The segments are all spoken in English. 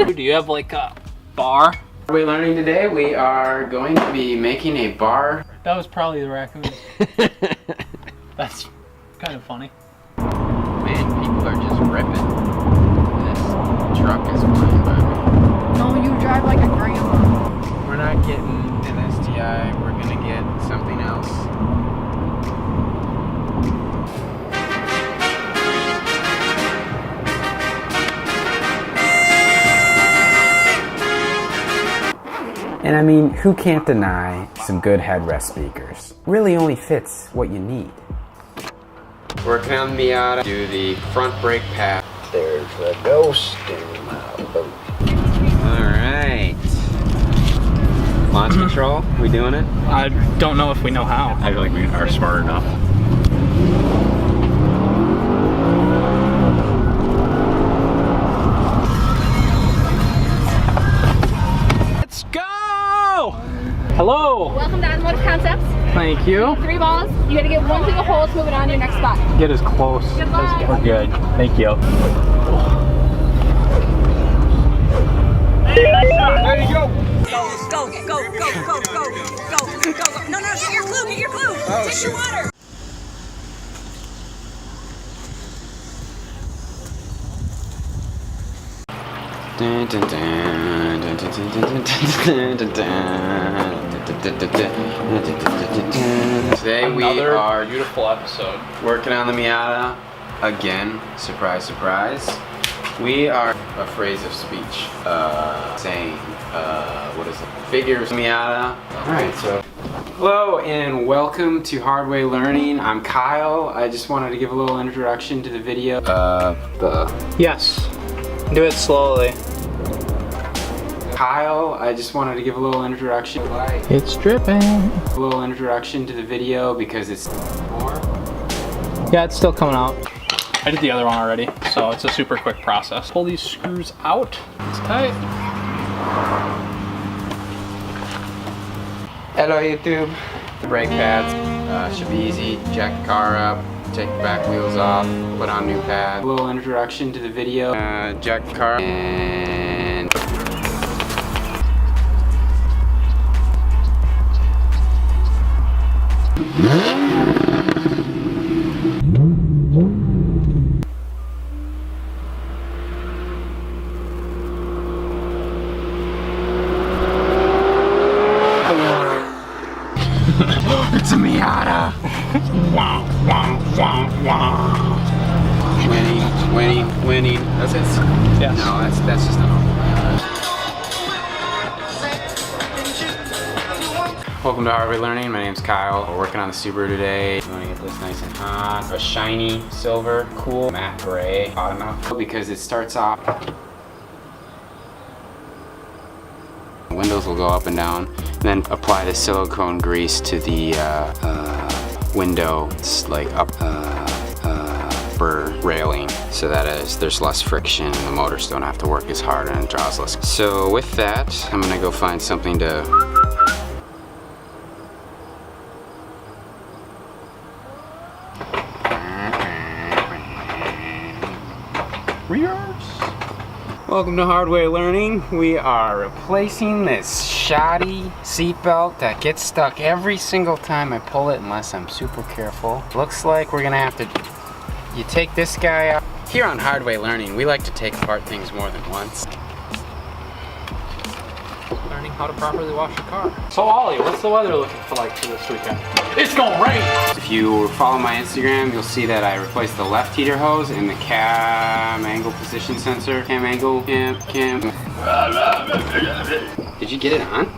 Do you have like a bar? What are we learning today? We are going to be making a bar. That was probably the raccoon. That's kind of funny. Man, people are just ripping. This truck is flying by me. No, you drive like a grandma. We're not getting an STI. We're gonna get something else. And I mean, who can't deny some good headrest speakers? Really only fits what you need. Working on the Miata, do the front brake pad. There's a ghost in my boat. Alright. Launch control, we doing it? I don't know if we know how. I feel like we are smart enough. Let's go! Hello! Welcome to Montage Concepts. Thank you. 3 balls. You gotta get 1 through the hole to move it on to your next spot. Get as close Good as luck. we're good. Thank you. There you go. Go. No, get your clue. Oh, Take your water. Today we Another are beautiful episode. working on the Miata again. Surprise, surprise. We are a phrase of speech, saying, what is it? Figures Miata. Alright, so hello and welcome to Hardway Learning. I'm Kyle. I just wanted to give a little introduction to the video. Yes. Do it slowly. Kyle, I just wanted to give a little introduction. It's dripping. A little introduction to the video because it's more. Yeah, it's still coming out. I did the other one already, so it's a super quick process. Pull these screws out. It's tight. Hello YouTube. Brake pads should be easy. Jack the car up, take the back wheels off, put on new pads. A little introduction to the video. Jack the car and it's a Miata. Winning. That's it. Yes. No, that's just not. Welcome to Hardway Learning. My name's Kyle. We're working on the Subaru today. We want to get this nice and hot. A shiny silver, cool matte gray. Hot enough because it starts off. The windows will go up and down. And then apply the silicone grease to the window. It's like upper railing, so that there's less friction and the motors don't have to work as hard and it draws less. So with that, I'm gonna go find something to. Welcome to Hardway Learning. We are replacing this shoddy seatbelt that gets stuck every single time I pull it unless I'm super careful. Looks like we're gonna have to, you take this guy out. Here on Hardway Learning, we like to take apart things more than once. Learning how to properly wash your car. So Ollie, what's the weather looking for like for this weekend? It's gonna rain! If you follow my Instagram, you'll see that I replaced the left heater hose and the cam angle position sensor. Cam angle, cam. Did you get it on?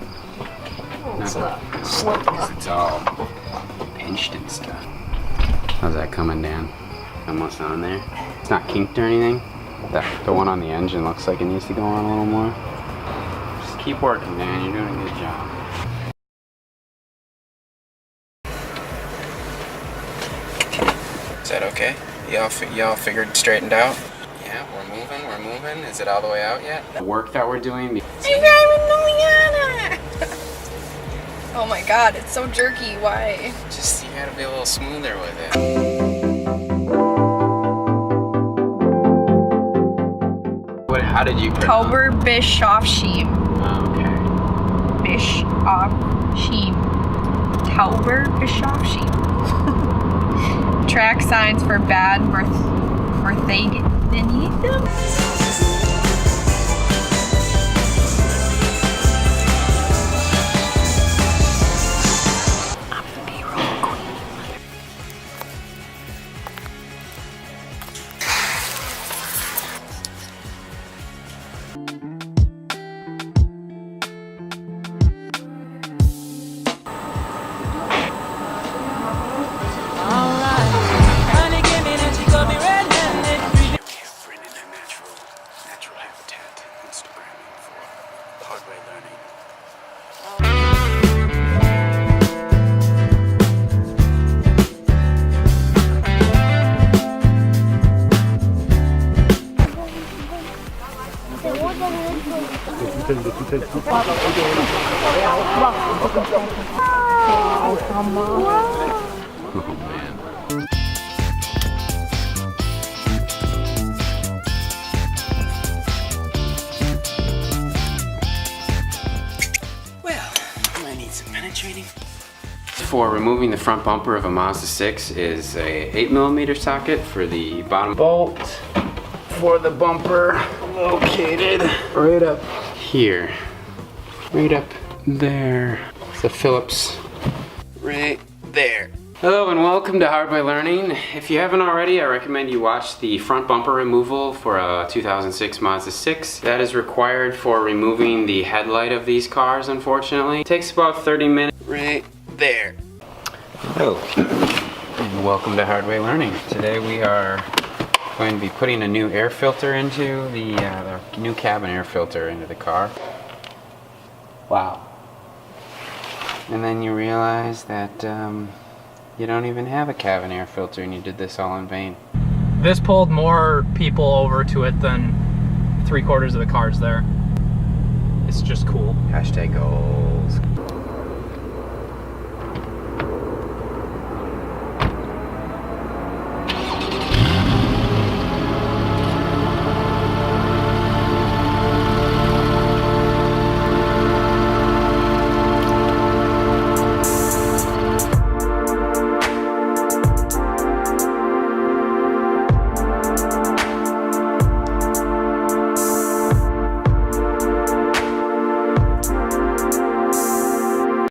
It's all pinched and stuff. How's that coming, Dan? Almost on there. It's not kinked or anything. The one on the engine looks like it needs to go on a little more. Just keep working, man. You're doing a good job. Is that okay? Y'all figured straightened out? Yeah, we're moving. Is it all the way out yet? The work that we're doing. I'm driving the Miata! Oh my god, it's so jerky. Why? Just, you gotta be a little smoother with it. How did you pronounce Tauber Bischofsheim. Okay. Bischofsheim. Tauber Bischofsheim. Track signs for bad Mercedes. Natural habitat Instagramming for Hardway learning. Oh man. Well, I need some penetrating. For removing the front bumper of a Mazda 6 is a 8mm socket for the bottom bolt for the bumper, located right up here, right up there. It's a Phillips right there. Hello and welcome to Hardway Learning. If you haven't already, I recommend you watch the front bumper removal for a 2006 Mazda 6. That is required for removing the headlight of these cars, unfortunately. It takes about 30 minutes. Right there. Hello, and welcome to Hardway Learning. Today we are going to be putting a new air filter into the new cabin air filter into the car. Wow. And then you realize that you don't even have a cabin air filter and you did this all in vain. This pulled more people over to it than 3/4 of the cars there. It's just cool. Hashtag gold.